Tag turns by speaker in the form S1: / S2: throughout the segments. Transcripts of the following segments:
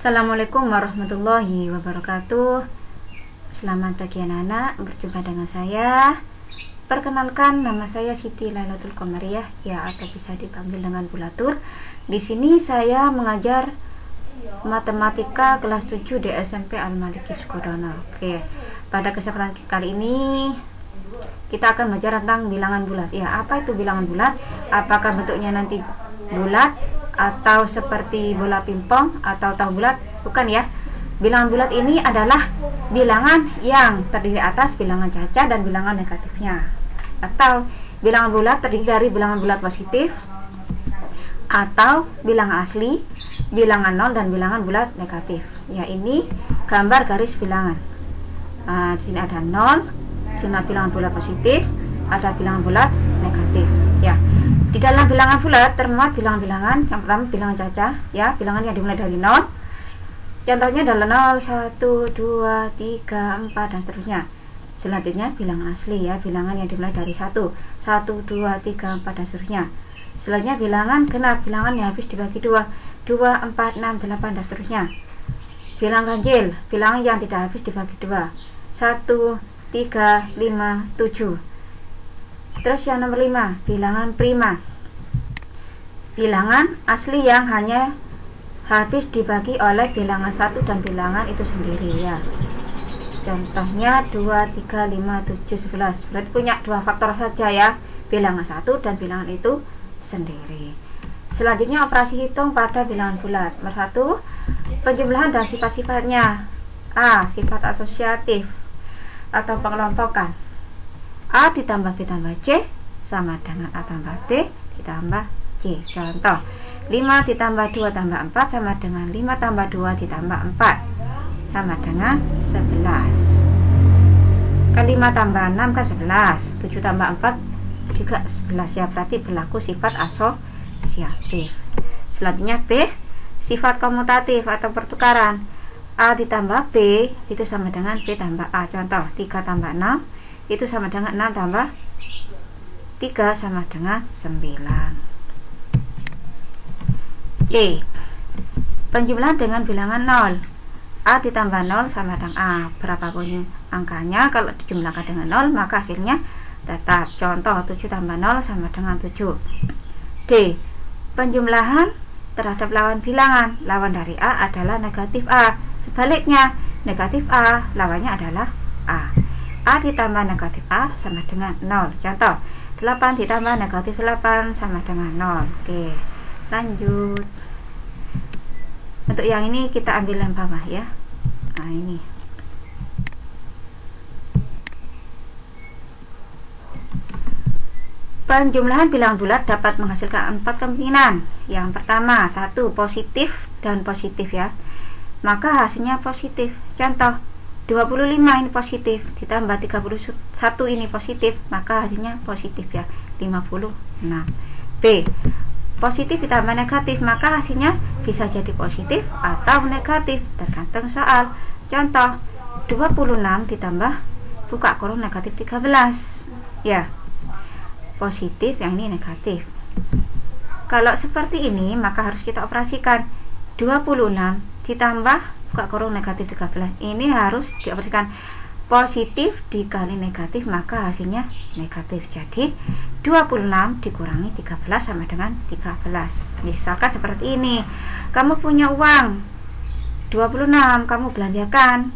S1: Assalamualaikum warahmatullahi wabarakatuh. Selamat pagi anak-anak, berjumpa dengan saya. Perkenalkan, nama saya Siti Lailatul Qamariyah, ya, atau bisa dipanggil dengan Bulatur. Di sini saya mengajar matematika kelas 7 di SMP Al-Maliki Sukodono. Oke, pada kesempatan kali ini kita akan belajar tentang bilangan bulat. Ya, apa itu bilangan bulat? Apakah bentuknya nanti bulat atau seperti bola pingpong atau tahu bulat? Bukan ya. Bilangan bulat ini adalah bilangan yang terdiri atas bilangan caca dan bilangan negatifnya. Atau bilangan bulat terdiri dari bilangan bulat positif atau bilangan asli, bilangan nol, dan bilangan bulat negatif. Ya, ini gambar garis bilangan. Di sini ada nol, di sini bilangan bulat positif, ada bilangan bulat negatif. Ya. Di dalam bilangan bulat termuat bilangan-bilangan. Yang pertama bilangan caca, ya, bilangan yang dimulai dari 0. Contohnya adalah 0, 1, 2, 3, 4 dan seterusnya. Selanjutnya bilangan asli, ya, bilangan yang dimulai dari 1, 2, 3, 4 dan seterusnya. Selanjutnya bilangan genap, bilangan yang habis dibagi 2, 4, 6, 8 dan seterusnya. Bilangan ganjil, bilangan yang tidak habis dibagi 2, 1, 3, 5, 7. Terus yang nomor 5, bilangan prima, bilangan asli yang hanya habis dibagi oleh bilangan 1 dan bilangan itu sendiri, ya. Contohnya 2, 3, 5, 7, 11. Berarti punya 2 faktor saja, ya, bilangan 1 dan bilangan itu sendiri. Selanjutnya operasi hitung pada bilangan bulat. Nomor 1, penjumlahan dan sifat-sifatnya. A, sifat asosiatif atau pengelompokan. A ditambah B tambah C sama dengan A tambah B ditambah C. Contoh, 5 ditambah 2 tambah 4 sama dengan 5 tambah 2 ditambah 4 sama dengan 11. Kan 5 tambah 6 kan 11, 7 tambah 4 juga 11, ya, berarti berlaku sifat asosiatif. Selanjutnya B, sifat komutatif atau pertukaran. A ditambah B itu sama dengan B tambah A. Contoh, 3 tambah 6 itu sama dengan 6 tambah 3 sama dengan 9. C, penjumlahan dengan bilangan 0. A ditambah 0 sama dengan A. Berapapun angkanya, kalau dijumlahkan dengan 0 maka hasilnya tetap. Contoh, 7 tambah 0 sama dengan 7. D, penjumlahan terhadap lawan bilangan. Lawan dari A adalah negatif A. Sebaliknya, negatif A lawannya adalah A. A ditambah negatif A sama dengan 0. Contoh, 8 ditambah negatif 8 sama dengan 0. Oke, lanjut. Untuk yang ini kita ambil yang bawah, ya. Nah, ini. Penjumlahan bilangan bulat dapat menghasilkan 4 kemungkinan. Yang pertama, 1 positif dan positif, ya. Maka hasilnya positif. Contoh, 25 ini positif ditambah 31 ini positif, maka hasilnya positif, ya, 56. B, positif ditambah negatif, maka hasilnya bisa jadi positif atau negatif, tergantung soal. Contoh, 26 ditambah buka kurung negatif 13, ya, positif, yang ini negatif. Kalau seperti ini maka harus kita operasikan. 26 ditambah buka kurung negatif 13 ini harus dioperasikan. Positif dikali negatif maka hasilnya negatif. Jadi 26 dikurangi 13 sama dengan 13. Misalkan seperti ini, kamu punya uang 26, kamu belanjakan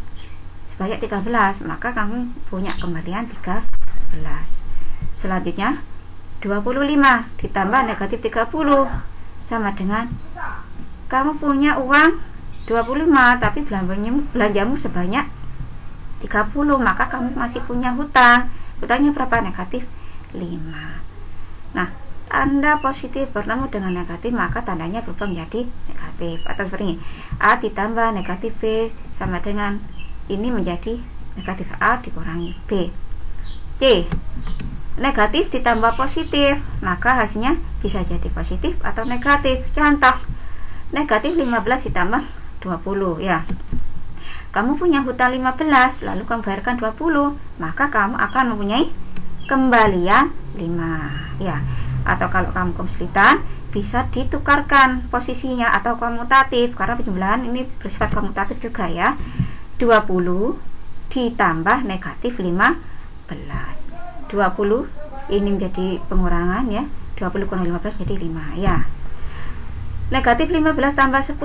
S1: sebanyak 13, maka kamu punya kembalian 13. Selanjutnya 25 ditambah negatif 30 sama dengan kamu punya uang 25 tapi belanjamu sebanyak 30, maka kamu masih punya hutang. Hutangnya berapa? Negatif 5. Nah, tanda positif bertemu dengan negatif maka tandanya berubah menjadi negatif. Atau seperti ini, A ditambah negatif B sama dengan ini menjadi negatif A dikurangi B. C, negatif ditambah positif, maka hasilnya bisa jadi positif atau negatif. Contoh, negatif 15 ditambah 20, ya. Kamu punya hutang 15, lalu kamu bayarkan 20, maka kamu akan mempunyai kembalian 5, ya. Atau kalau kamu kesulitan, bisa ditukarkan posisinya atau komutatif, karena penjumlahan ini bersifat komutatif juga ya. 20 ditambah negatif 15. 20 ini menjadi pengurangan ya, 20 kurang 15 jadi 5 ya. Negatif 15 tambah 10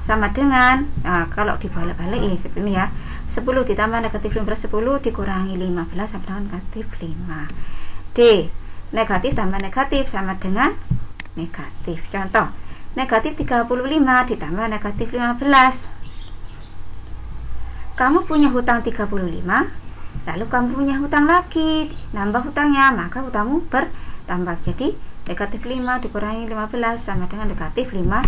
S1: sama dengan, nah kalau dibalik-balik ya seperti ini ya, 10 ditambah negatif 15, 10 dikurangi 15 sama dengan negatif 5. D, negatif tambah negatif sama dengan negatif. Contoh, negatif 35 ditambah negatif 15. Kamu punya hutang 35, lalu kamu punya hutang lagi, nambah hutangnya, maka hutangmu bertambah. Jadi negatif 5 dikurangi 15 sama dengan negatif 50.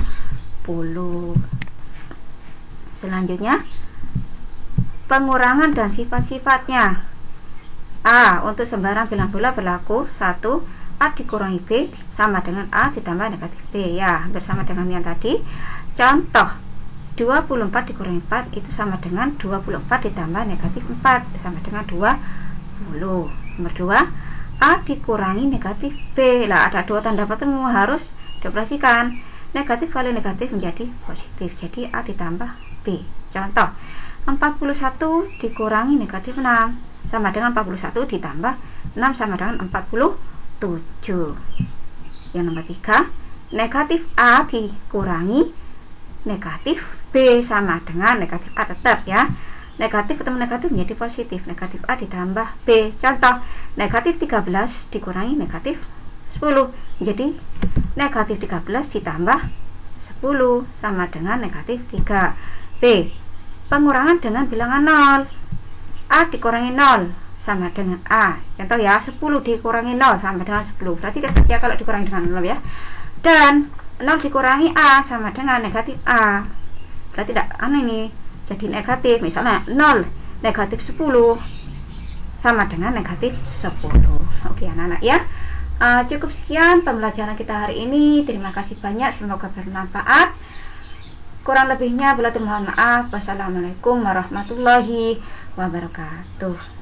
S1: Selanjutnya, pengurangan dan sifat-sifatnya. A, untuk sembarang bilang bola berlaku 1, A dikurangi B sama dengan A ditambah negatif B ya, bersama dengan yang tadi. Contoh, 24 dikurangi 4 itu sama dengan 24 ditambah negatif 4 sama dengan 20. Nomor 2, A dikurangi negatif B. Lah ada dua tanda bertemu, harus dioperasikan. Negatif kali negatif menjadi positif, jadi A ditambah B. Contoh, 41 dikurangi negatif 6 sama dengan 41 ditambah 6 sama dengan 47. Yang nomor 3, negatif A dikurangi negatif B sama dengan negatif A tetap ya. Negatif ketemu negatif menjadi positif, negatif A ditambah B. Contoh, negatif 13 dikurangi negatif 10 jadi negatif 13 ditambah 10 sama dengan negatif 3. B, pengurangan dengan bilangan 0. A dikurangi 0 sama dengan A. Contoh ya, 10 dikurangi 0 sama dengan 10. Berarti ya kalau dikurangi dengan 0 ya. Dan 0 dikurangi A sama dengan negatif A. Berarti tidak ini jadi negatif. Misalnya 0 negatif 10 sama dengan negatif 10. Oke anak-anak ya. Cukup sekian pembelajaran kita hari ini. Terima kasih banyak, semoga bermanfaat. Kurang lebihnya bila mohon maaf. Wassalamualaikum warahmatullahi wabarakatuh.